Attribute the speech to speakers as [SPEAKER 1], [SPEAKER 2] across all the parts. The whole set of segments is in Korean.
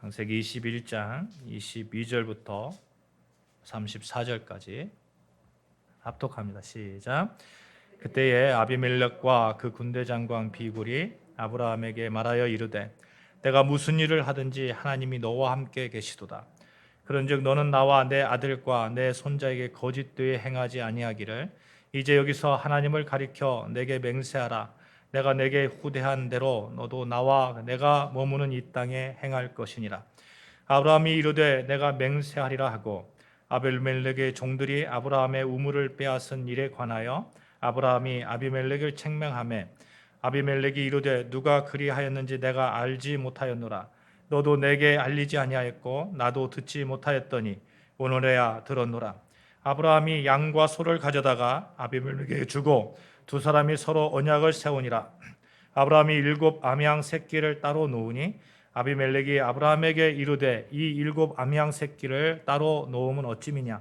[SPEAKER 1] 창세기 21장 22절부터 34절까지 합독합니다. 시작. 그때에 아비멜렉과 그 군대 장관 비굴이 아브라함에게 말하여 이르되 내가 무슨 일을 하든지 하나님이 너와 함께 계시도다. 그런즉 너는 나와 내 아들과 내 손자에게 거짓되이 행하지 아니하기를 이제 여기서 하나님을 가리켜 내게 맹세하라. 내가 내게 후대한 대로 너도 나와 내가 머무는 이 땅에 행할 것이니라. 아브라함이 이르되 내가 맹세하리라 하고 아비멜렉의 종들이 아브라함의 우물을 빼앗은 일에 관하여 아브라함이 아비멜렉을 책망하매 아비멜렉이 이르되 누가 그리하였는지 내가 알지 못하였노라. 너도 내게 알리지 아니하였고 나도 듣지 못하였더니 오늘에야 들었노라. 아브라함이 양과 소를 가져다가 아비멜렉에게 주고 두 사람이 서로 언약을 세우니라. 아브라함이 7 암양 새끼를 따로 놓으니 아비멜렉이 아브라함에게 이르되 이 7 암양 새끼를 따로 놓으면 어찌미냐.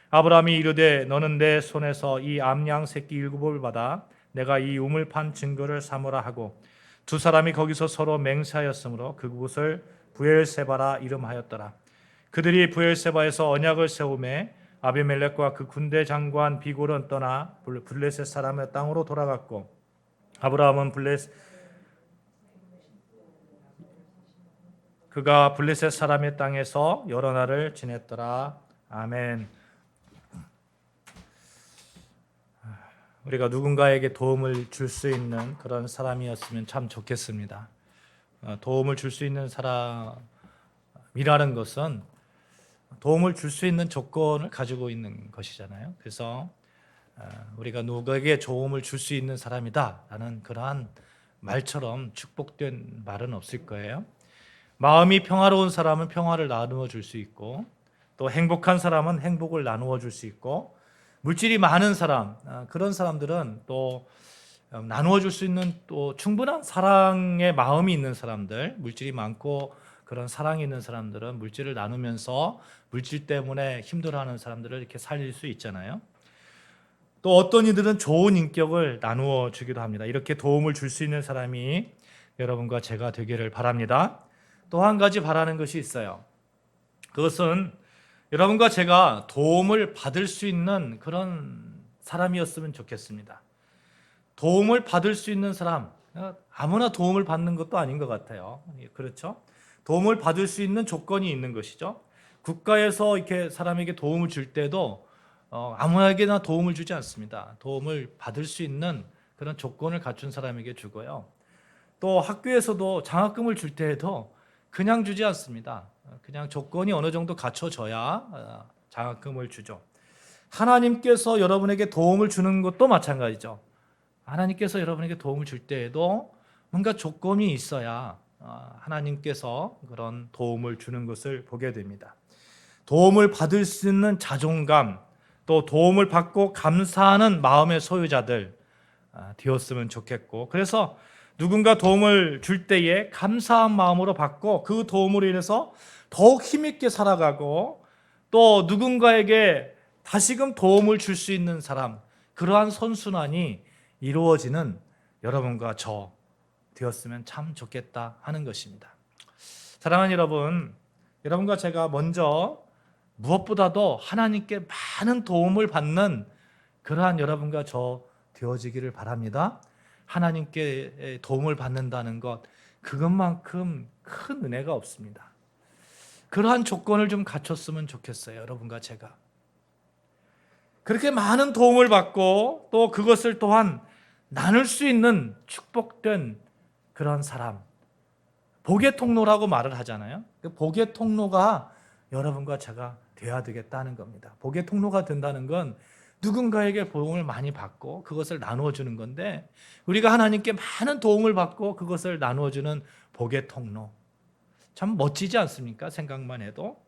[SPEAKER 1] 아브라함이 이르되 너는 내 손에서 이 암양 새끼 7을 받아 내가 이 우물 판 증거를 삼으라 하고 두 사람이 거기서 서로 맹세하였으므로 그곳을 브엘세바라 이름하였더라. 그들이 브엘세바에서 언약을 세우매 아비멜렉과 그 군대 장관 비골은 떠나 블레셋 사람의 땅으로 돌아갔고 아브라함은 그가 블레셋 사람의 땅에서 여러 날을 지냈더라. 아멘. 우리가 누군가에게 도움을 줄 수 있는 그런 사람이었으면 참 좋겠습니다. 도움을 줄 수 있는 사람이라는 것은 도움을 줄 수 있는 조건을 가지고 있는 것이잖아요. 그래서 우리가 누구에게 도움을 줄 수 있는 사람이다라는 그러한 말처럼 축복된 말은 없을 거예요. 마음이 평화로운 사람은 평화를 나누어 줄 수 있고 또 행복한 사람은 행복을 나누어 줄 수 있고 물질이 많은 사람, 그런 사람들은 또 나누어 줄 수 있는 또 충분한 사랑의 마음이 있는 사람들, 물질이 많고 그런 사랑이 있는 사람들은 물질을 나누면서 물질 때문에 힘들어하는 사람들을 이렇게 살릴 수 있잖아요. 또 어떤 이들은 좋은 인격을 나누어 주기도 합니다. 이렇게 도움을 줄 수 있는 사람이 여러분과 제가 되기를 바랍니다. 또 한 가지 바라는 것이 있어요. 그것은 여러분과 제가 도움을 받을 수 있는 그런 사람이었으면 좋겠습니다. 도움을 받을 수 있는 사람, 아무나 도움을 받는 것도 아닌 것 같아요. 그렇죠? 도움을 받을 수 있는 조건이 있는 것이죠. 국가에서 이렇게 사람에게 도움을 줄 때도 아무에게나 도움을 주지 않습니다. 도움을 받을 수 있는 그런 조건을 갖춘 사람에게 주고요. 또 학교에서도 장학금을 줄 때에도 그냥 주지 않습니다. 그냥 조건이 어느 정도 갖춰져야 장학금을 주죠. 하나님께서 여러분에게 도움을 주는 것도 마찬가지죠. 하나님께서 여러분에게 도움을 줄 때에도 뭔가 조건이 있어야 하나님께서 그런 도움을 주는 것을 보게 됩니다. 도움을 받을 수 있는 자존감, 또 도움을 받고 감사하는 마음의 소유자들 되었으면 좋겠고, 그래서 누군가 도움을 줄 때에 감사한 마음으로 받고 그 도움으로 인해서 더욱 힘있게 살아가고 또 누군가에게 다시금 도움을 줄 수 있는 사람, 그러한 선순환이 이루어지는 여러분과 저 되었으면 참 좋겠다 하는 것입니다. 사랑하는 여러분, 여러분과 제가 먼저 무엇보다도 하나님께 많은 도움을 받는 그러한 여러분과 저 되어지기를 바랍니다. 하나님께 도움을 받는다는 것, 그것만큼 큰 은혜가 없습니다. 그러한 조건을 좀 갖췄으면 좋겠어요. 여러분과 제가 그렇게 많은 도움을 받고 또 그것을 또한 나눌 수 있는 축복된 그런 사람, 복의 통로라고 말을 하잖아요. 그 복의 통로가 여러분과 제가 되어야 되겠다는 겁니다. 복의 통로가 된다는 건 누군가에게 도움을 많이 받고 그것을 나누어 주는 건데, 우리가 하나님께 많은 도움을 받고 그것을 나누어 주는 복의 통로, 참 멋지지 않습니까? 생각만 해도.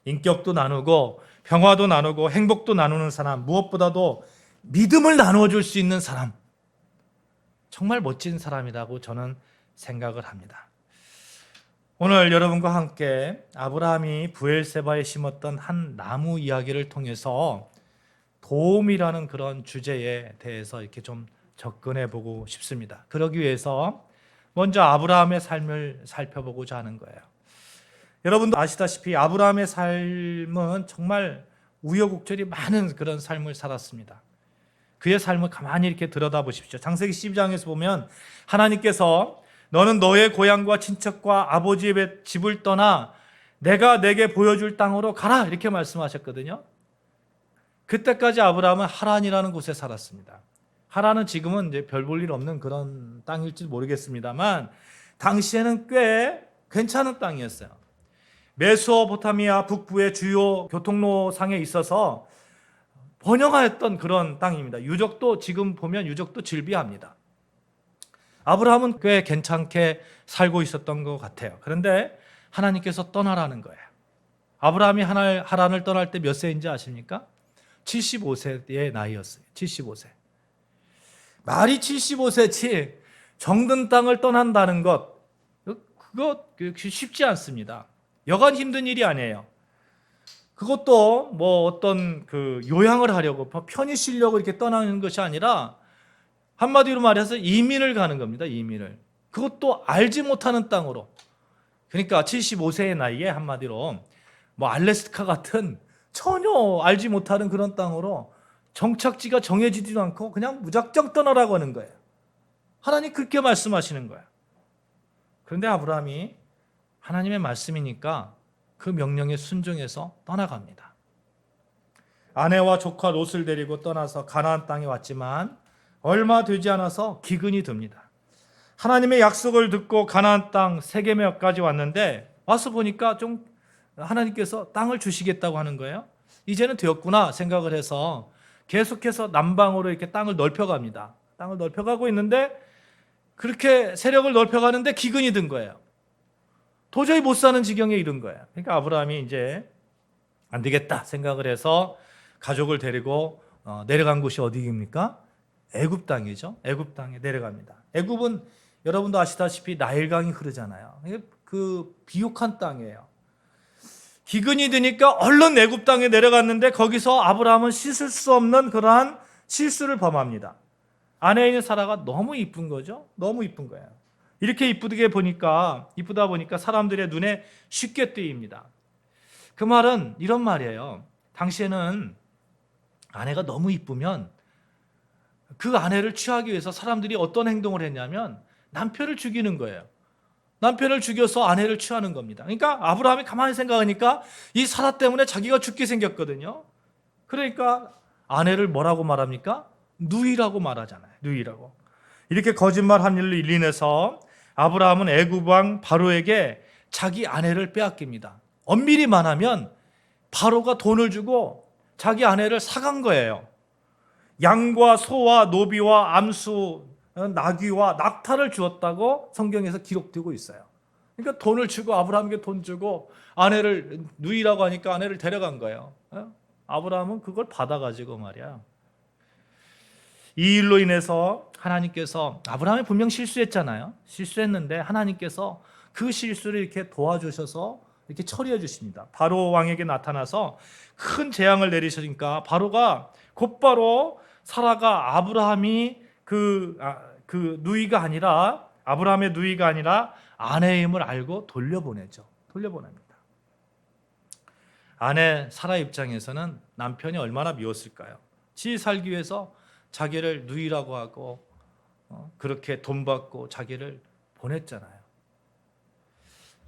[SPEAKER 1] 인격도 나누고 평화도 나누고 행복도 나누는 사람, 무엇보다도 믿음을 나누어 줄 수 있는 사람, 정말 멋진 사람이라고 저는 생각을 합니다. 오늘 여러분과 함께 아브라함이 브엘세바에 심었던 한 나무 이야기를 통해서 도움이라는 그런 주제에 대해서 이렇게 좀 접근해 보고 싶습니다. 그러기 위해서 먼저 아브라함의 삶을 살펴보고자 하는 거예요. 여러분도 아시다시피 아브라함의 삶은 정말 우여곡절이 많은 그런 삶을 살았습니다. 그의 삶을 가만히 이렇게 들여다보십시오. 창세기 12장에서 보면 하나님께서 너는 너의 고향과 친척과 아버지의 집을 떠나 내가 내게 보여줄 땅으로 가라 이렇게 말씀하셨거든요. 그때까지 아브라함은 하란이라는 곳에 살았습니다. 하란은 지금은 이제 별 볼 일 없는 그런 땅일지 모르겠습니다만 당시에는 꽤 괜찮은 땅이었어요. 메소포타미아 북부의 주요 교통로 상에 있어서 번영하였던 그런 땅입니다. 유적도 지금 보면 유적도 즐비합니다. 아브라함은 꽤 괜찮게 살고 있었던 것 같아요. 그런데 하나님께서 떠나라는 거예요. 아브라함이 하란을 떠날 때 몇 세인지 아십니까? 75세의 나이였어요. 75세. 말이 75세지 정든 땅을 떠난다는 것, 그거 쉽지 않습니다. 여간 힘든 일이 아니에요. 그것도 뭐 어떤 그 요양을 하려고 편히 쉬려고 이렇게 떠나는 것이 아니라 한마디로 말해서 이민을 가는 겁니다. 이민을. 그것도 알지 못하는 땅으로. 그러니까 75세의 나이에 한마디로 뭐 알래스카 같은 전혀 알지 못하는 그런 땅으로 정착지가 정해지지도 않고 그냥 무작정 떠나라고 하는 거예요. 하나님 그렇게 말씀하시는 거예요. 그런데 아브라함이 하나님의 말씀이니까 그 명령에 순종해서 떠나갑니다. 아내와 조카 롯을 데리고 떠나서 가나안 땅에 왔지만 얼마 되지 않아서 기근이 듭니다. 하나님의 약속을 듣고 가나안 땅 세겜에까지 왔는데 와서 보니까 좀 하나님께서 땅을 주시겠다고 하는 거예요. 이제는 되었구나 생각을 해서 계속해서 남방으로 이렇게 땅을 넓혀갑니다. 땅을 넓혀가고 있는데 그렇게 세력을 넓혀가는데 기근이 든 거예요. 도저히 못 사는 지경에 이른 거예요. 그러니까 아브라함이 이제 안 되겠다 생각을 해서 가족을 데리고 내려간 곳이 어디입니까? 애굽 땅이죠. 애굽 땅에 내려갑니다. 애굽은 여러분도 아시다시피 나일강이 흐르잖아요. 그 비옥한 땅이에요. 기근이 드니까 얼른 애굽 땅에 내려갔는데 거기서 아브라함은 씻을 수 없는 그러한 실수를 범합니다. 아내 있는 사라가 너무 이쁜 거죠. 너무 이쁜 거예요. 이렇게 이쁘다 보니까 사람들의 눈에 쉽게 띄입니다. 그 말은 이런 말이에요. 당시에는 아내가 너무 이쁘면 그 아내를 취하기 위해서 사람들이 어떤 행동을 했냐면 남편을 죽이는 거예요. 남편을 죽여서 아내를 취하는 겁니다. 그러니까 아브라함이 가만히 생각하니까 이 사라 때문에 자기가 죽게 생겼거든요. 그러니까 아내를 뭐라고 말합니까? 누이라고 말하잖아요. 누이라고. 이렇게 거짓말한 일로 인해서 아브라함은 애굽 왕 바로에게 자기 아내를 빼앗깁니다. 엄밀히 말하면 바로가 돈을 주고 자기 아내를 사간 거예요. 양과 소와 노비와 암수, 나귀와 낙타를 주었다고 성경에서 기록되고 있어요. 그러니까 돈을 주고 아브라함에게 돈 주고 아내를 누이라고 하니까 아내를 데려간 거예요. 아브라함은 그걸 받아가지고 말이야. 이 일로 인해서 하나님께서 아브라함이 분명 실수했잖아요. 실수했는데 하나님께서 그 실수를 이렇게 도와주셔서 이렇게 처리해 주십니다. 바로 왕에게 나타나서 큰 재앙을 내리시니까 바로가 곧바로 사라가 아브라함이 그 누이가 아니라 아브라함의 누이가 아니라 아내임을 알고 돌려보내죠. 돌려보냅니다. 아내 사라 입장에서는 남편이 얼마나 미웠을까요? 지 살기 위해서 자기를 누이라고 하고 그렇게 돈 받고 자기를 보냈잖아요.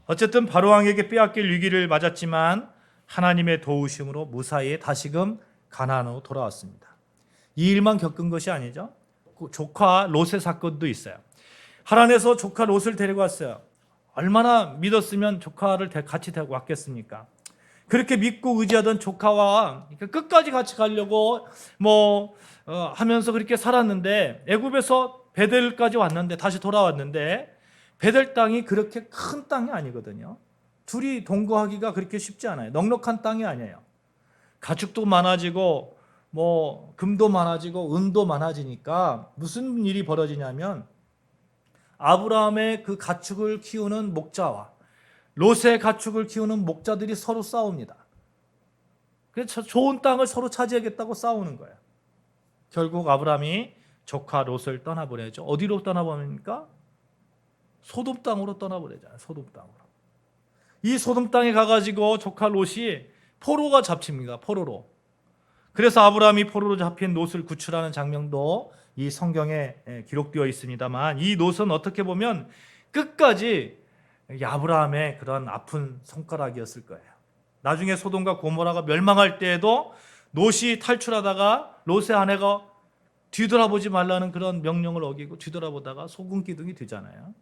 [SPEAKER 1] 어쨌든 바로 왕에게 빼앗길 위기를 맞았지만 하나님의 도우심으로 무사히 다시금 가나안으로 돌아왔습니다. 이 일만 겪은 것이 아니죠. 조카 롯의 사건도 있어요. 하란에서 조카 롯을 데리고 왔어요. 얼마나 믿었으면 조카를 같이 데리고 왔겠습니까? 그렇게 믿고 의지하던 조카와 끝까지 같이 가려고 하면서 그렇게 살았는데 애굽에서 베델까지 왔는데 다시 돌아왔는데 베델 땅이 그렇게 큰 땅이 아니거든요. 둘이 동거하기가 그렇게 쉽지 않아요. 넉넉한 땅이 아니에요. 가축도 많아지고 금도 많아지고 은도 많아지니까 무슨 일이 벌어지냐면 아브라함의 그 가축을 키우는 목자와 롯의 가축을 키우는 목자들이 서로 싸웁니다. 그래서 좋은 땅을 서로 차지하겠다고 싸우는 거예요. 결국 아브라함이 조카 롯을 떠나보내죠. 어디로 떠나보냅니까? 소돔 땅으로 떠나보내잖아요. 소돔 땅으로. 이 소돔 땅에 가가지고 조카 롯이 포로가 잡힙니다. 포로로. 그래서 아브라함이 포로로 잡힌 롯을 구출하는 장면도 이 성경에 기록되어 있습니다만, 이 롯은 어떻게 보면 끝까지 아브라함의 그런 아픈 손가락이었을 거예요. 나중에 소돔과 고모라가 멸망할 때에도 롯이 탈출하다가 롯의 아내가 뒤돌아보지 말라는 그런 명령을 어기고 뒤돌아보다가 소금 기둥이 되잖아요.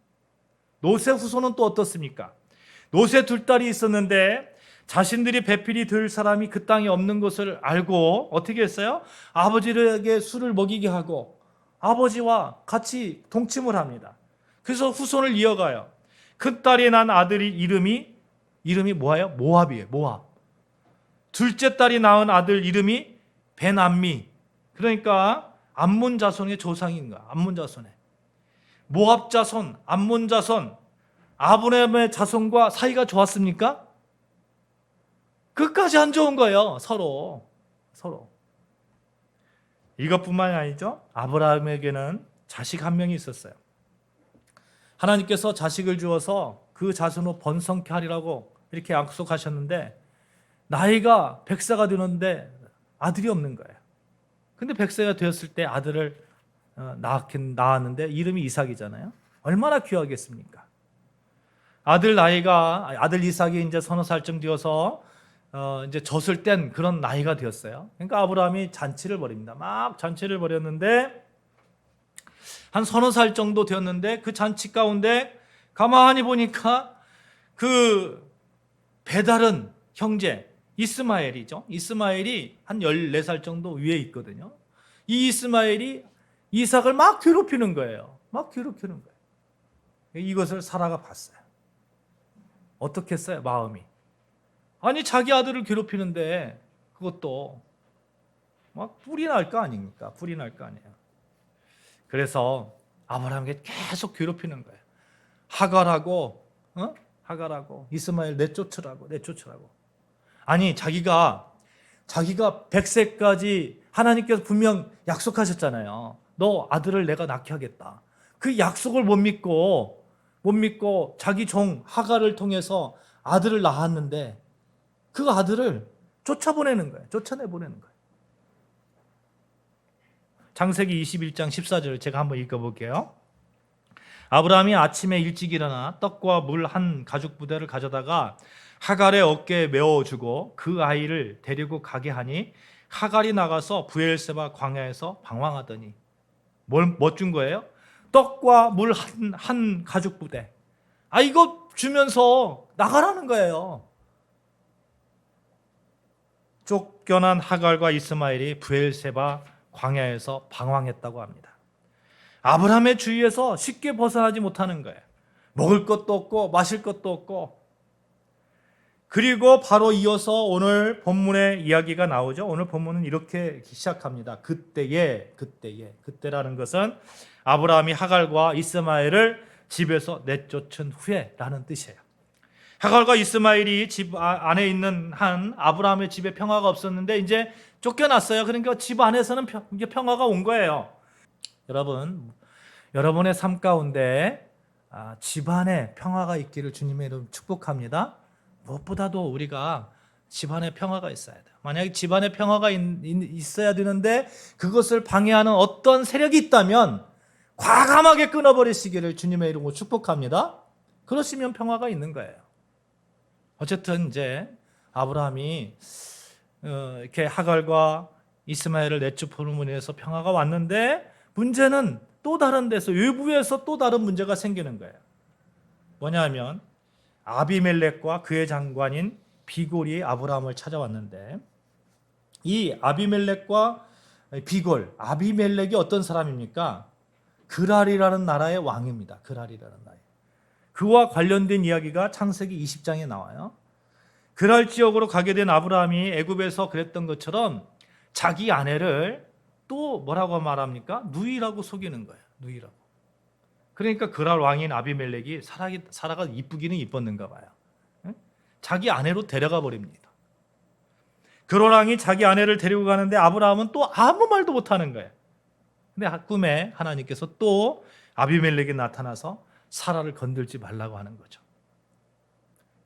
[SPEAKER 1] 롯의 후손은 또 어떻습니까? 롯의 둘 딸이 있었는데 자신들이 배필이 될 사람이 그 땅에 없는 것을 알고 어떻게 했어요? 아버지에게 술을 먹이게 하고 아버지와 같이 동침을 합니다. 그래서 후손을 이어가요. 큰 딸이 난 아들이 이름이 뭐예요? 모압이에요. 모압. 둘째 딸이 낳은 아들 이름이 베남미. 그러니까 암몬 자손의 조상인 거야. 암몬 자손의. 모압 자손, 암몬 자손, 아브라함의 자손과 사이가 좋았습니까? 끝까지 안 좋은 거예요. 서로. 이것뿐만이 아니죠. 아브라함에게는 자식 한 명이 있었어요. 하나님께서 자식을 주어서 그 자손으로 번성케 하리라고 이렇게 약속하셨는데 나이가 100세가 되는데 아들이 없는 거예요. 근데 100세가 되었을 때 아들을 낳았는데 이름이 이삭이잖아요. 얼마나 귀하겠습니까? 아들 이삭이 이제 서너 살쯤 되어서 이제 젖을 뗀 그런 나이가 되었어요. 그러니까 아브라함이 잔치를 벌입니다. 막 잔치를 벌였는데 한 서너 살 정도 되었는데 그 잔치 가운데 가만히 보니까 그 배다른 형제 이스마엘이죠. 이스마엘이 한 14살 정도 위에 있거든요. 이 이스마엘이 이삭을 막 괴롭히는 거예요. 이것을 사라가 봤어요. 어떻게 했어요? 마음이. 아니 자기 아들을 괴롭히는데 그것도 막 뿔이 날 거 아닙니까? 뿔이 날 거 아니에요. 그래서 아브라함에게 계속 괴롭히는 거예요. 하갈하고 이스마엘 내쫓으라고. 아니 자기가 100세까지 하나님께서 분명 약속하셨잖아요. 너 아들을 내가 낳게 하겠다. 그 약속을 못 믿고 자기 종 하갈을 통해서 아들을 낳았는데 그 아들을 쫓아내보내는 거예요. 창세기 21장 14절을 제가 한번 읽어볼게요. 아브라함이 아침에 일찍 일어나 떡과 물 한 가죽 부대를 가져다가 하갈의 어깨에 메어주고 그 아이를 데리고 가게 하니 하갈이 나가서 브엘세바 광야에서 방황하더니 뭐 준 거예요? 떡과 물 한 가죽 부대. 이거 주면서 나가라는 거예요. 쫓겨난 하갈과 이스마엘이 브엘세바 광야에서 방황했다고 합니다. 아브라함의 주위에서 쉽게 벗어나지 못하는 거예요. 먹을 것도 없고 마실 것도 없고. 그리고 바로 이어서 오늘 본문의 이야기가 나오죠. 오늘 본문은 이렇게 시작합니다. 그때라는 것은 아브라함이 하갈과 이스마엘을 집에서 내쫓은 후에라는 뜻이에요. 하갈과 이스마엘이 집 안에 있는 한 아브라함의 집에 평화가 없었는데 이제 쫓겨났어요. 그러니까 집 안에서는 이제 평화가 온 거예요. 여러분의 삶 가운데 집안에 평화가 있기를 주님의 이름으로 축복합니다. 무엇보다도 우리가 집안에 평화가 있어야 돼요. 만약에 집안에 평화가 있어야 되는데 그것을 방해하는 어떤 세력이 있다면 과감하게 끊어버리시기를 주님의 이름으로 축복합니다. 그러시면 평화가 있는 거예요. 어쨌든 이제 아브라함이 이렇게 하갈과 이스마엘을 내쫓음으로 인해서 평화가 왔는데 문제는 또 다른 데서 외부에서 또 다른 문제가 생기는 거예요. 뭐냐면 아비멜렉과 그의 장관인 비골이 아브라함을 찾아왔는데 이 아비멜렉과 아비멜렉이 어떤 사람입니까? 그랄이라는 나라의 왕입니다. 그와 관련된 이야기가 창세기 20장에 나와요. 그랄 지역으로 가게 된 아브라함이 애굽에서 그랬던 것처럼 자기 아내를 또 뭐라고 말합니까? 누이라고 속이는 거예요. 누이라고. 그러니까 그랄 왕인 아비멜렉이 사라가 이쁘기는 이뻤는가 봐요. 자기 아내로 데려가 버립니다. 그랄 왕이 자기 아내를 데리고 가는데 아브라함은 또 아무 말도 못하는 거예요. 근데 꿈에 하나님께서 또 아비멜렉이 나타나서 사라를 건들지 말라고 하는 거죠.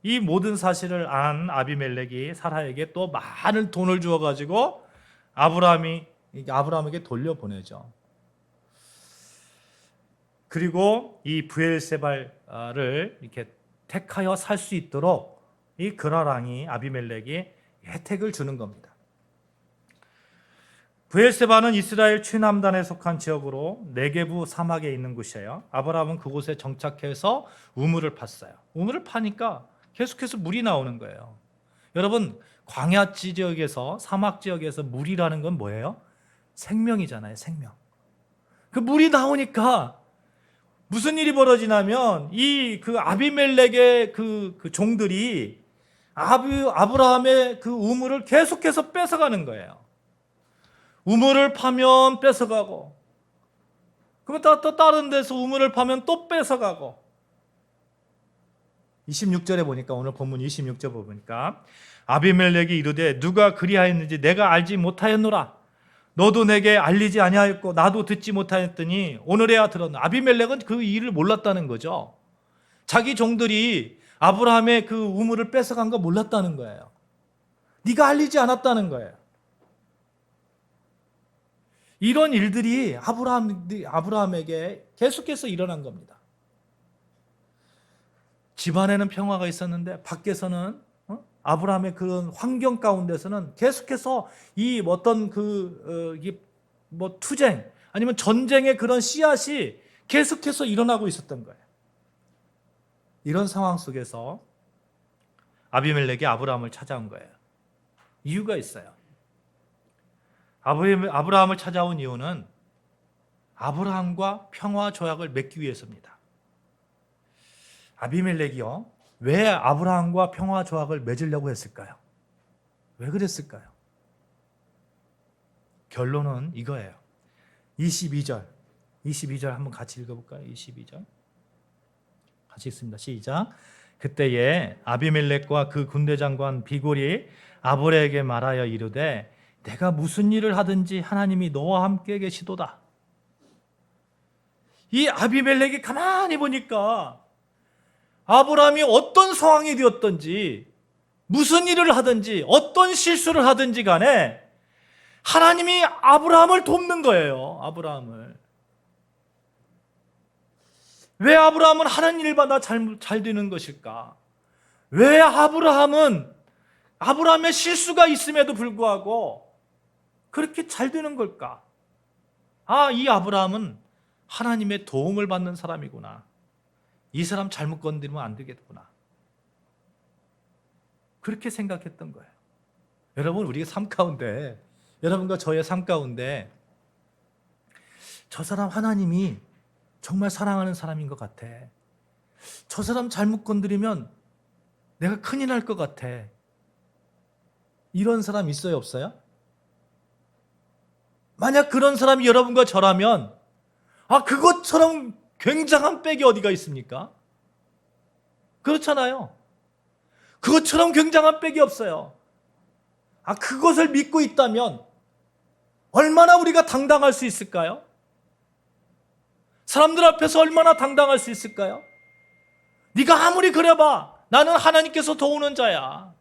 [SPEAKER 1] 이 모든 사실을 안 아비멜렉이 사라에게 또 많은 돈을 주어 가지고 아브라함에게 돌려보내죠. 그리고 이 브엘세바를 이렇게 택하여 살 수 있도록 이 그라랑이 아비멜렉이 혜택을 주는 겁니다. 브엘세바는 이스라엘 최남단에 속한 지역으로 네게부 사막에 있는 곳이에요. 아브라함은 그곳에 정착해서 우물을 팠어요. 우물을 파니까 계속해서 물이 나오는 거예요. 여러분, 광야 지역에서, 사막 지역에서 물이라는 건 뭐예요? 생명이잖아요, 생명. 그 물이 나오니까 무슨 일이 벌어지냐면 그 아비멜렉의 그 종들이 아브라함의 그 우물을 계속해서 뺏어가는 거예요. 우물을 파면 뺏어가고, 그러면 또 다른 데서 우물을 파면 또 뺏어가고. 26절에 보니까, 오늘 본문 26절 보니까 아비멜렉이 이르되 누가 그리하였는지 내가 알지 못하였노라. 너도 내게 알리지 아니하였고 나도 듣지 못하였더니 오늘에야 들었노라. 아비멜렉은 그 일을 몰랐다는 거죠. 자기 종들이 아브라함의 그 우물을 뺏어간 거 몰랐다는 거예요. 네가 알리지 않았다는 거예요. 이런 일들이 아브라함에게 계속해서 일어난 겁니다. 집안에는 평화가 있었는데 밖에서는 아브라함의 그런 환경 가운데서는 계속해서 이 어떤 투쟁 아니면 전쟁의 그런 씨앗이 계속해서 일어나고 있었던 거예요. 이런 상황 속에서 아비멜렉이 아브라함을 찾아온 거예요. 이유가 있어요. 아브라함을 찾아온 이유는 아브라함과 평화 조약을 맺기 위해서입니다. 아비멜렉이요, 왜 아브라함과 평화 조약을 맺으려고 했을까요? 왜 그랬을까요? 결론은 이거예요. 22절 한번 같이 읽어볼까요? 22절 같이 읽습니다. 시작. 그때에 아비멜렉과 그 군대장관 비골이 아브라함에게 말하여 이르되 내가 무슨 일을 하든지 하나님이 너와 함께 계시도다. 이 아비멜렉이 가만히 보니까 아브라함이 어떤 상황이 되었든지 무슨 일을 하든지 어떤 실수를 하든지 간에 하나님이 아브라함을 돕는 거예요. 아브라함을. 왜 아브라함은 하는 일마다 잘 되는 것일까? 왜 아브라함의 실수가 있음에도 불구하고 그렇게 잘 되는 걸까? 이 아브라함은 하나님의 도움을 받는 사람이구나. 이 사람 잘못 건드리면 안 되겠구나. 그렇게 생각했던 거예요. 여러분, 우리의 삶 가운데, 여러분과 저의 삶 가운데 저 사람 하나님이 정말 사랑하는 사람인 것 같아. 저 사람 잘못 건드리면 내가 큰일 날 것 같아. 이런 사람 있어요, 없어요? 만약 그런 사람이 여러분과 저라면 그것처럼 굉장한 백이 어디가 있습니까? 그렇잖아요. 그것처럼 굉장한 백이 없어요. 그것을 믿고 있다면 얼마나 우리가 당당할 수 있을까요? 사람들 앞에서 얼마나 당당할 수 있을까요? 네가 아무리 그래봐. 나는 하나님께서 도우는 자야.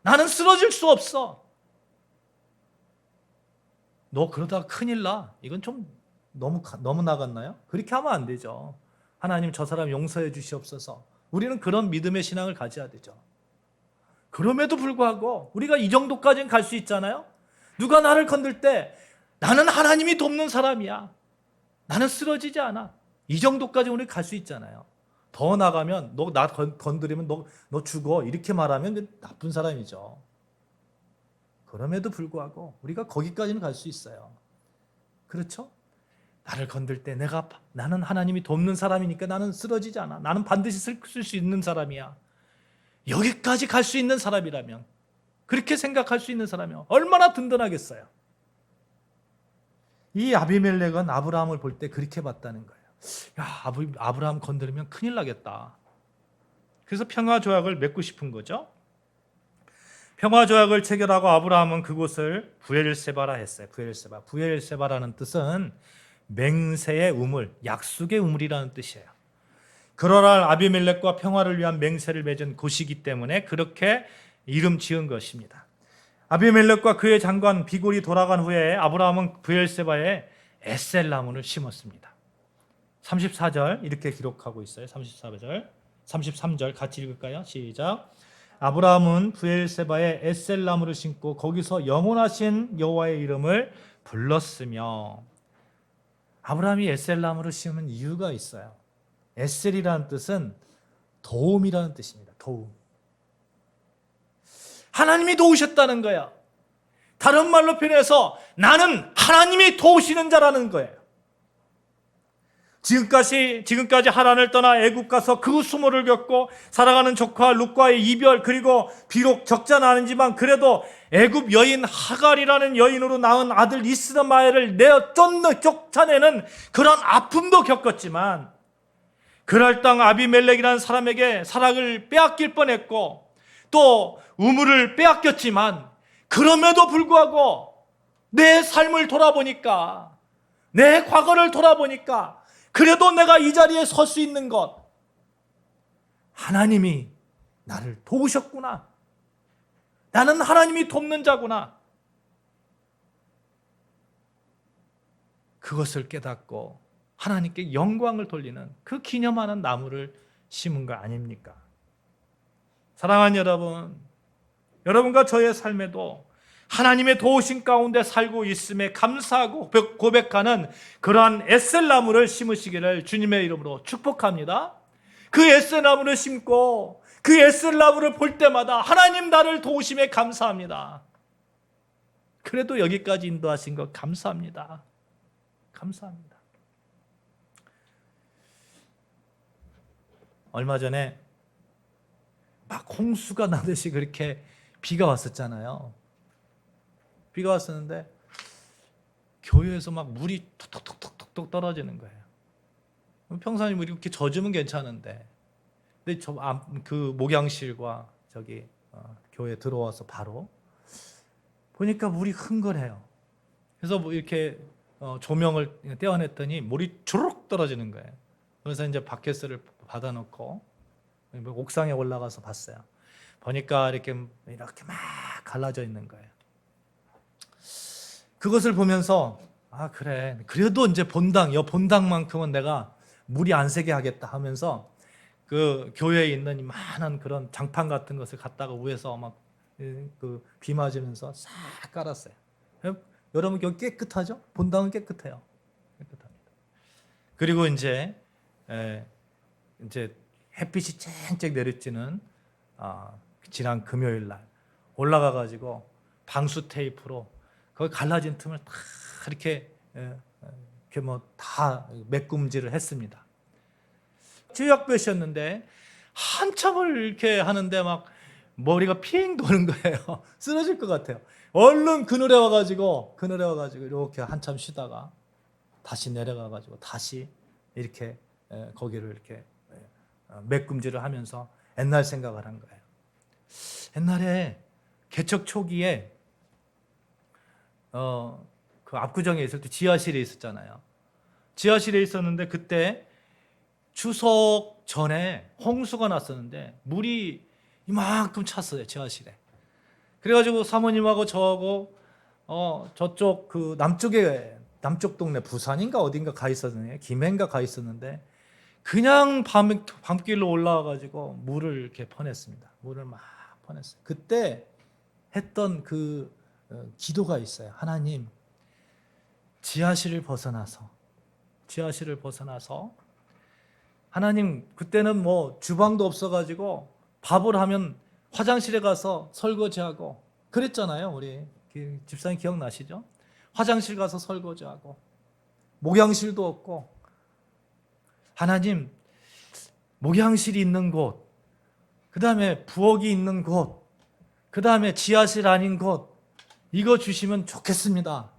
[SPEAKER 1] 나는 쓰러질 수 없어. 너 그러다가 큰일 나. 이건 좀 너무 나갔나요? 그렇게 하면 안 되죠. 하나님, 저 사람 용서해 주시옵소서. 우리는 그런 믿음의 신앙을 가져야 되죠. 그럼에도 불구하고 우리가 이 정도까지는 갈 수 있잖아요. 누가 나를 건들 때 나는 하나님이 돕는 사람이야. 나는 쓰러지지 않아. 이 정도까지 우리 갈 수 있잖아요. 더 나가면 너 나 건드리면 너 죽어. 이렇게 말하면 나쁜 사람이죠. 그럼에도 불구하고 우리가 거기까지는 갈 수 있어요. 그렇죠? 나를 건들 때 나는 하나님이 돕는 사람이니까 나는 쓰러지지 않아. 나는 반드시 쓸 수 있는 사람이야. 여기까지 갈 수 있는 사람이라면, 그렇게 생각할 수 있는 사람이면 얼마나 든든하겠어요. 이 아비멜렉은 아브라함을 볼 때 그렇게 봤다는 거예요. 아브라함 건드리면 큰일 나겠다. 그래서 평화조약을 맺고 싶은 거죠. 평화조약을 체결하고 아브라함은 그곳을 브엘세바라 했어요. 브엘세바라는 뜻은 맹세의 우물, 약속의 우물이라는 뜻이에요. 그러할 아비멜렉과 평화를 위한 맹세를 맺은 곳이기 때문에 그렇게 이름 지은 것입니다. 아비멜렉과 그의 장관 비골이 돌아간 후에 아브라함은 브엘세바에 에셀나무를 심었습니다. 34절 이렇게 기록하고 있어요. 34절, 33절 같이 읽을까요? 시작. 아브라함은 브엘세바에 에셀나무를 심고 거기서 영원하신 여호와의 이름을 불렀으며, 아브라함이 에셀나무를 심은 이유가 있어요. 에셀이라는 뜻은 도움이라는 뜻입니다. 도움. 하나님이 도우셨다는 거야. 다른 말로 표현해서 나는 하나님이 도우시는 자라는 거예요. 지금까지 하란을 떠나 애굽 가서 그 수모를 겪고 살아가는 조카 룻과의 이별, 그리고 비록 적자는 아니지만 그래도 애굽 여인 하갈이라는 여인으로 낳은 아들 이스마엘을 쫓아내는 그런 아픔도 겪었지만, 그럴 땅 아비멜렉이라는 사람에게 사락을 빼앗길 뻔했고 또 우물을 빼앗겼지만, 그럼에도 불구하고 내 삶을 돌아보니까, 내 과거를 돌아보니까 그래도 내가 이 자리에 설 수 있는 것, 하나님이 나를 도우셨구나. 나는 하나님이 돕는 자구나. 그것을 깨닫고 하나님께 영광을 돌리는 그 기념하는 나무를 심은 거 아닙니까? 사랑하는 여러분, 여러분과 저의 삶에도 하나님의 도우심 가운데 살고 있음에 감사하고 고백하는 그러한 에셀나무를 심으시기를 주님의 이름으로 축복합니다. 그 에셀나무를 심고 그 에셀나무를 볼 때마다 하나님 나를 도우심에 감사합니다. 그래도 여기까지 인도하신 것 감사합니다. 감사합니다. 얼마 전에 막 홍수가 나듯이 그렇게 비가 왔었잖아요. 비가 왔었는데 교회에서 막 물이 톡톡톡톡톡 떨어지는 거예요. 평상시 물이 이렇게 젖으면 괜찮은데, 근데 그 목양실과 저기 교회 들어와서 바로 보니까 물이 흥건해요. 그래서 뭐 이렇게 조명을 떼어냈더니 물이 주르륵 떨어지는 거예요. 그래서 이제 바켓을 받아놓고 옥상에 올라가서 봤어요. 보니까 이렇게 막 갈라져 있는 거예요. 그것을 보면서 그래, 그래도 이제 본당만큼은 내가 물이 안 새게 하겠다 하면서 그 교회에 있는 많은 그런 장판 같은 것을 갖다가 위에서 막 그 비 맞으면서 싹 깔았어요. 여러분 여기 깨끗하죠? 본당은 깨끗해요. 깨끗합니다. 그리고 이제 햇빛이 쨍쨍 내리쬐는 지난 금요일 날 올라가 가지고 방수 테이프로 거기 갈라진 틈을 다 이렇게 다 메꿈질을 했습니다. 제약볕이었는데 한참을 이렇게 하는데 막 머리가 핑 도는 거예요. 쓰러질 것 같아요. 얼른 그늘에 와가지고 이렇게 한참 쉬다가 다시 내려가가지고 다시 이렇게 거기를 이렇게 메꿈질을 하면서 옛날 생각을 한 거예요. 옛날에 개척 초기에 그 압구정에 있을 때 지하실에 있었잖아요. 지하실에 있었는데 그때 추석 전에 홍수가 났었는데 물이 이만큼 찼어요, 지하실에. 그래가지고 사모님하고 저하고 저쪽 그 남쪽 동네 부산인가 어딘가 가 있었는데, 김해인가 가 있었는데 그냥 밤길로 올라와가지고 물을 이렇게 퍼냈습니다. 물을 막 퍼냈어요. 그때 했던 그 기도가 있어요. 하나님, 지하실을 벗어나서 하나님, 그때는 뭐 주방도 없어가지고 밥을 하면 화장실에 가서 설거지하고 그랬잖아요. 우리 집사님 기억나시죠? 화장실 가서 설거지하고 목양실도 없고, 하나님, 목양실이 있는 곳, 그 다음에 부엌이 있는 곳, 그 다음에 지하실 아닌 곳, 이거 주시면 좋겠습니다.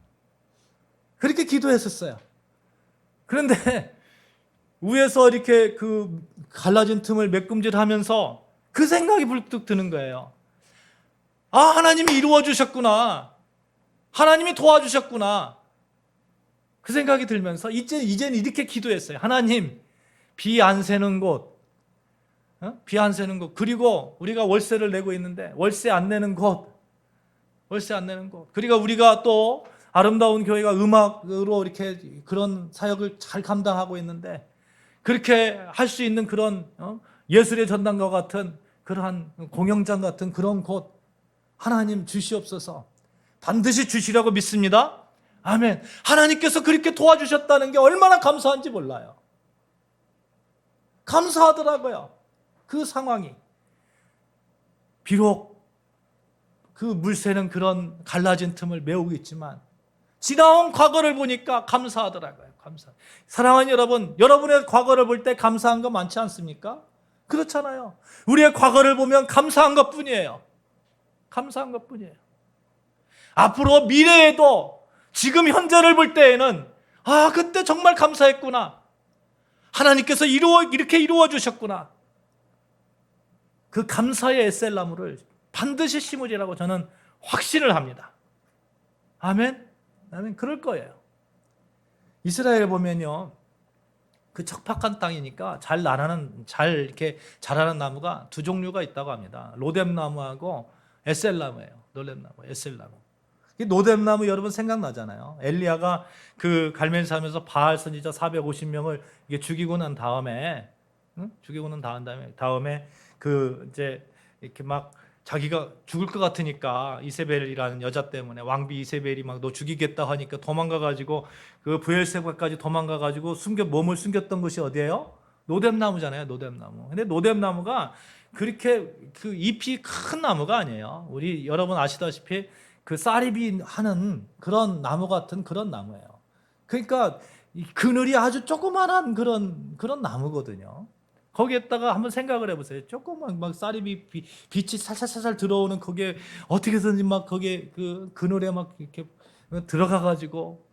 [SPEAKER 1] 그렇게 기도했었어요. 그런데 위에서 이렇게 그 갈라진 틈을 메꿈질하면서 그 생각이 불뚝 드는 거예요. 하나님이 이루어 주셨구나. 하나님이 도와주셨구나. 그 생각이 들면서 이제는 이렇게 기도했어요. 하나님, 비 안 새는 곳, 비 안 새는 곳, 그리고 우리가 월세를 내고 있는데 월세 안 내는 곳, 그리고 우리가 또 아름다운 교회가 음악으로 이렇게 그런 사역을 잘 감당하고 있는데 그렇게 할 수 있는 그런 예술의 전당과 같은 그러한 공연장 같은 그런 곳 하나님 주시옵소서. 반드시 주시라고 믿습니다. 아멘. 하나님께서 그렇게 도와주셨다는 게 얼마나 감사한지 몰라요. 감사하더라고요. 그 상황이. 비록 그 물새는 그런 갈라진 틈을 메우고 있지만 지나온 과거를 보니까 감사하더라고요. 사랑하는 여러분, 여러분의 과거를 볼 때 감사한 거 많지 않습니까? 그렇잖아요. 우리의 과거를 보면 감사한 것뿐이에요. 감사한 것뿐이에요. 앞으로 미래에도 지금 현재를 볼 때에는 그때 정말 감사했구나. 하나님께서 이렇게 이루어 주셨구나. 그 감사의 에셀나무를 반드시 심으리라고 저는 확신을 합니다. 아멘. 아멘. 그럴 거예요. 이스라엘 보면요, 그 척박한 땅이니까 잘 이렇게 자라는 나무가 두 종류가 있다고 합니다. 로뎀나무하고 에셀나무예요. 로뎀나무, 에셀나무. 노뎀나무 여러분 생각나잖아요. 엘리야가 그 갈멜산에서 바알 선지자 450명을 이게 죽이고 난 다음에, 다음에 그 이제 이렇게 막 자기가 죽을 것 같으니까 이세벨이라는 여자 때문에 왕비 이세벨이 막 너 죽이겠다 하니까 도망가가지고 그 브엘세바까지 도망가가지고 몸을 숨겼던 것이 어디예요? 노뎀나무잖아요. 노뎀나무. 근데 노뎀나무가 그렇게 그 잎이 큰 나무가 아니에요. 우리 여러분 아시다시피 그 쌀잎이 하는 그런 나무 같은 그런 나무예요. 그러니까 그늘이 아주 조그만한 그런 나무거든요. 거기에다가 한번 생각을 해보세요. 조그만 막 쌀잎이 빛이 살살살살 들어오는 거기에 어떻게든지 막 거기에 그 그늘에 막 이렇게 들어가가지고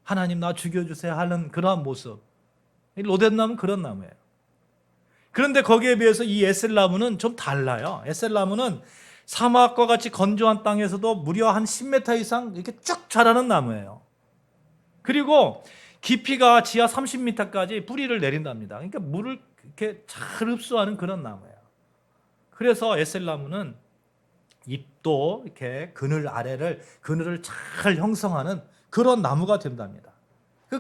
[SPEAKER 1] 하나님 나 죽여주세요 하는 그러한 모습. 로뎀나무는 그런 나무예요. 그런데 거기에 비해서 이 에셀나무는 좀 달라요. 에셀나무는 사막과 같이 건조한 땅에서도 무려 한 10m 이상 이렇게 쭉 자라는 나무예요. 그리고 깊이가 지하 30m까지 뿌리를 내린답니다. 그러니까 물을 이렇게 잘 흡수하는 그런 나무예요. 그래서 에셀나무는 잎도 이렇게 그늘을 잘 형성하는 그런 나무가 된답니다.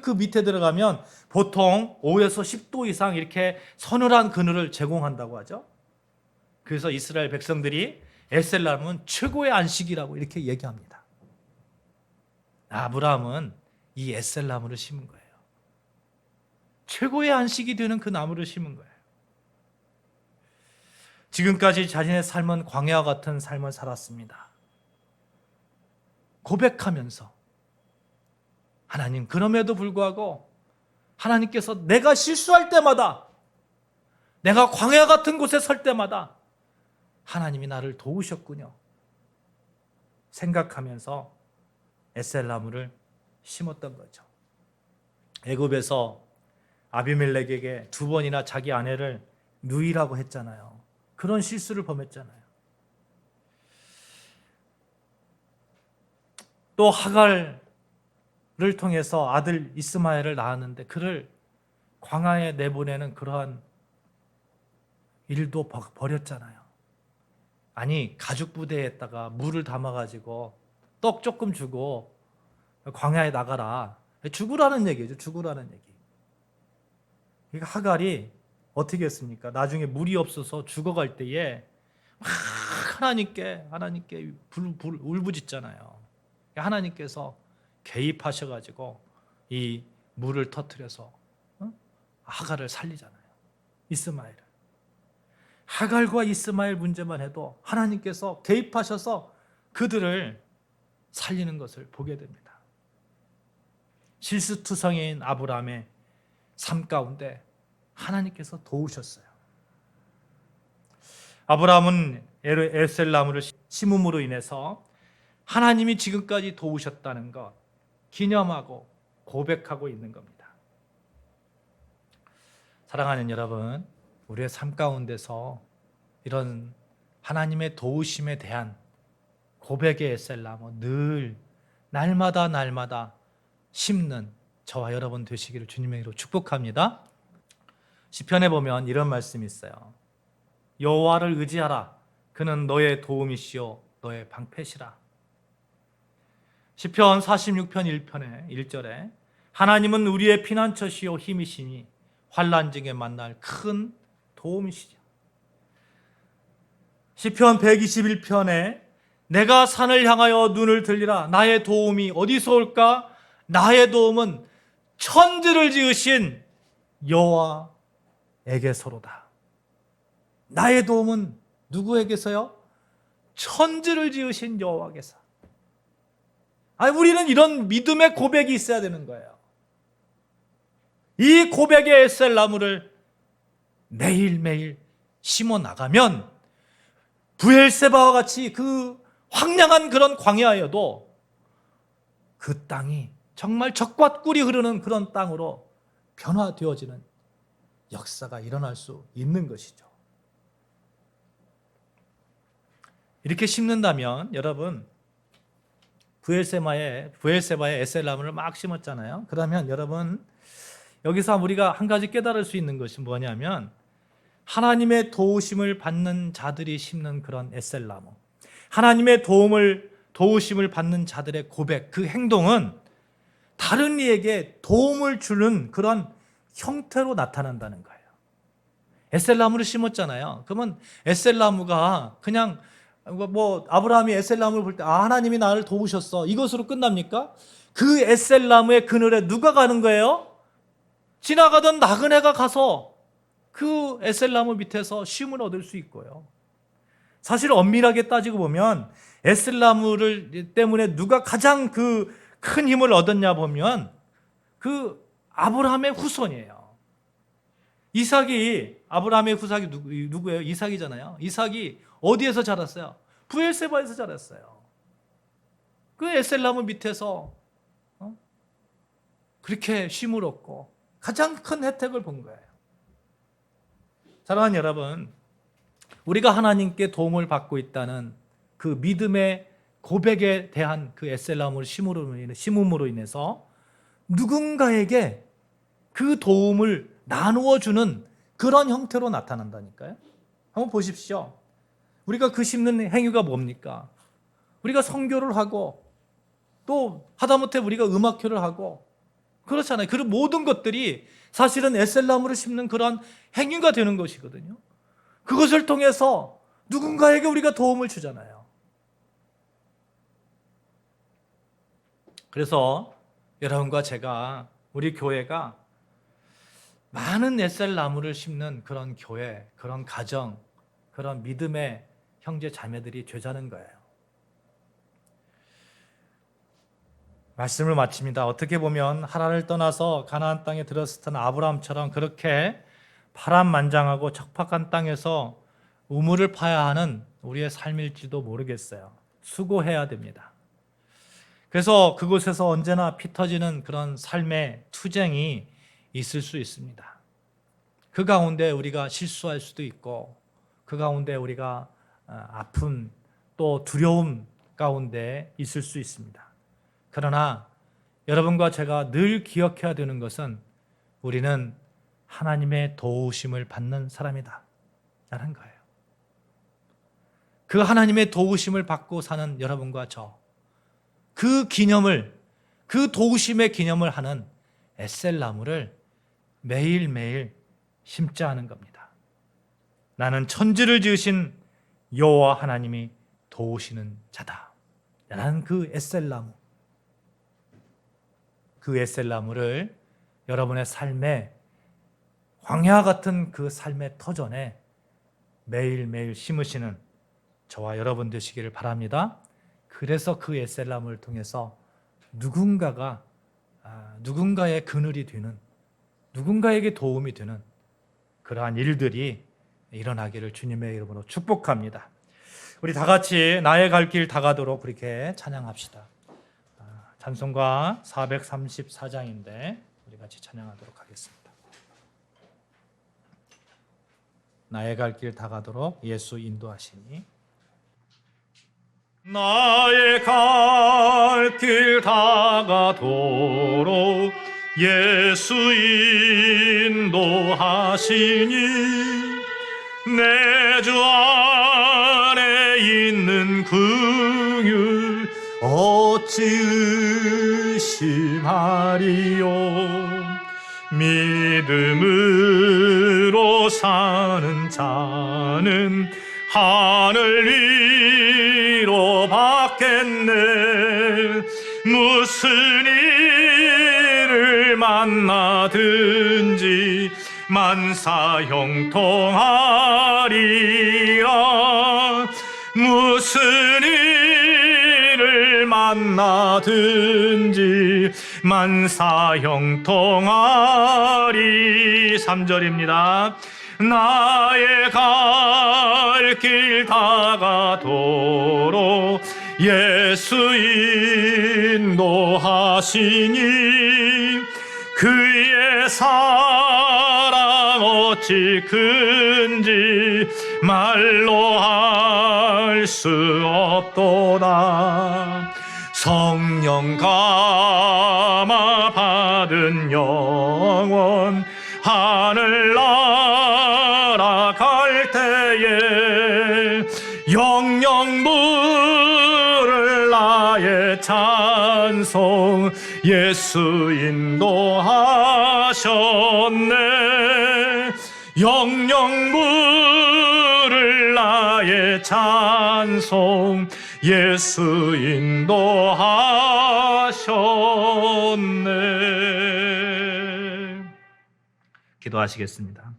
[SPEAKER 1] 그 밑에 들어가면 보통 5에서 10도 이상 이렇게 서늘한 그늘을 제공한다고 하죠. 그래서 이스라엘 백성들이 에셀나무는 최고의 안식이라고 이렇게 얘기합니다. 아브라함은 이 에셀나무를 심은 거예요. 최고의 안식이 되는 그 나무를 심은 거예요. 지금까지 자신의 삶은 광야와 같은 삶을 살았습니다. 고백하면서 하나님, 그럼에도 불구하고 하나님께서 내가 실수할 때마다, 내가 광야 같은 곳에 설 때마다 하나님이 나를 도우셨군요 생각하면서 에셀나무를 심었던 거죠. 애굽에서 아비멜렉에게 2번이나 자기 아내를 누이라고 했잖아요. 그런 실수를 범했잖아요. 또 하갈을 통해서 아들 이스마엘을 낳았는데 그를 광야에 내보내는 그러한 일도 벌였잖아요. 아니, 가죽 부대에다가 물을 담아가지고 떡 조금 주고 광야에 나가라. 죽으라는 얘기죠. 죽으라는 얘기. 그러니까 하갈이 어떻게 했습니까? 나중에 물이 없어서 죽어갈 때에 막 하나님께 울부짖잖아요. 하나님께서 개입하셔가지고 이 물을 터뜨려서 하갈을 살리잖아요. 이스마엘을. 하갈과 이스마엘 문제만 해도 하나님께서 개입하셔서 그들을 살리는 것을 보게 됩니다. 실수투성이인 아브라함의 삶 가운데 하나님께서 도우셨어요. 아브라함은 에셀나무를 심음으로 인해서 하나님이 지금까지 도우셨다는 것 기념하고 고백하고 있는 겁니다. 사랑하는 여러분, 우리의 삶 가운데서 이런 하나님의 도우심에 대한 고백의 에셀나무 늘 날마다 심는 저와 여러분 되시기를 주님의 이름으로 축복합니다. 시편에 보면 이런 말씀이 있어요. 여호와를 의지하라. 그는 너의 도움이시요 너의 방패시라. 시편 46편 1편에 1절에 하나님은 우리의 피난처시요 힘이시니 환난 중에 만날 큰 도움이시죠. 시편 121편에 내가 산을 향하여 눈을 들리라. 나의 도움이 어디서 올까? 나의 도움은 천지를 지으신 여호와에게서로다. 나의 도움은 누구에게서요? 천지를 지으신 여호와께서. 우리는 이런 믿음의 고백이 있어야 되는 거예요. 이 고백의 에셀나무를 매일매일 심어 나가면 브엘세바와 같이 그 황량한 그런 광야여도 그 땅이 정말 젖과 꿀이 흐르는 그런 땅으로 변화되어지는 역사가 일어날 수 있는 것이죠. 이렇게 심는다면 여러분 브엘세바의 에셀나무를 막 심었잖아요. 그러면 여러분 여기서 우리가 한 가지 깨달을 수 있는 것이 뭐냐면 하나님의 도우심을 받는 자들이 심는 그런 에셀나무, 하나님의 도우심을 받는 자들의 고백, 그 행동은 다른 이에게 도움을 주는 그런 형태로 나타난다는 거예요. 에셀나무를 심었잖아요. 그러면 에셀나무가 그냥 아브라함이 에셀나무를 볼 때 하나님이 나를 도우셨어 이것으로 끝납니까? 그 에셀나무의 그늘에 누가 가는 거예요? 지나가던 나그네가 가서 그 에셀나무 밑에서 쉼을 얻을 수 있고요. 사실 엄밀하게 따지고 보면 에셀나무를 때문에 누가 가장 그 큰 힘을 얻었냐 보면 그 아브라함의 후손이에요. 아브라함의 후손이 누구예요? 이삭이잖아요. 이삭이 어디에서 자랐어요? 브엘세바에서 자랐어요. 그 에셀나무 밑에서 그렇게 쉼을 얻고 가장 큰 혜택을 본 거예요. 사랑하는 여러분, 우리가 하나님께 도움을 받고 있다는 그 믿음의 고백에 대한 그 에셀나무를 심음으로 인해서 누군가에게 그 도움을 나누어 주는 그런 형태로 나타난다니까요. 한번 보십시오. 우리가 그 심는 행위가 뭡니까? 우리가 선교를 하고 또 하다못해 우리가 음악회를 하고 그렇잖아요. 그 모든 것들이 사실은 에셀나무를 심는 그런 행위가 되는 것이거든요. 그것을 통해서 누군가에게 우리가 도움을 주잖아요. 그래서 여러분과 제가 우리 교회가 많은 에셀나무를 심는 그런 교회, 그런 가정, 그런 믿음의 형제 자매들이 되자는 거예요. 말씀을 마칩니다. 어떻게 보면 하란을 떠나서 가나안 땅에 들었을 때 아브라함처럼 그렇게 파란만장하고 척박한 땅에서 우물을 파야 하는 우리의 삶일지도 모르겠어요. 수고해야 됩니다. 그래서 그곳에서 언제나 피 터지는 그런 삶의 투쟁이 있을 수 있습니다. 그 가운데 우리가 실수할 수도 있고 그 가운데 우리가 아픔 또 두려움 가운데 있을 수 있습니다. 그러나 여러분과 제가 늘 기억해야 되는 것은 우리는 하나님의 도우심을 받는 사람이다 라는 거예요. 그 하나님의 도우심을 받고 사는 여러분과 저, 그 도우심의 기념을 하는 에셀나무를 매일매일 심자 하는 겁니다. 나는 천지를 지으신 여호와 하나님이 도우시는 자다 라는 그 에셀나무를 여러분의 삶에 광야 같은 그 삶의 터전에 매일매일 심으시는 저와 여러분 되시기를 바랍니다. 그래서 그 에셀나무를 통해서 누군가의 그늘이 되는, 누군가에게 도움이 되는 그러한 일들이 일어나기를 주님의 이름으로 축복합니다. 우리 다 같이 나의 갈 길 다 가도록 그렇게 찬양합시다. 찬송가 434장인데 우리 같이 찬양하도록 하겠습니다. 나의 갈 길 다 가도록 예수 인도하시니 나의 갈 길 다 가도록 예수 인도하시니 인도하시니 내 주 안에 있는 긍휼 어찌 의심하리요. 믿음으로 사는 자는 하늘 위로 받겠네. 무슨 일을 만나든지 만사 형통하리라. 무슨 일을 만나든지 만사 형통하리. 3절입니다. 나의 갈 길 다가도록 예수 인도하시니 그의 사랑 어찌 큰지 말로 할 수 없도다. 성령 감화 받은 영혼 하늘나라 갈 때에 영영 부를 나의 찬송 예수 인도하셨네. 영영 부를 나의 찬송 예수 인도하셨네. 기도하시겠습니다.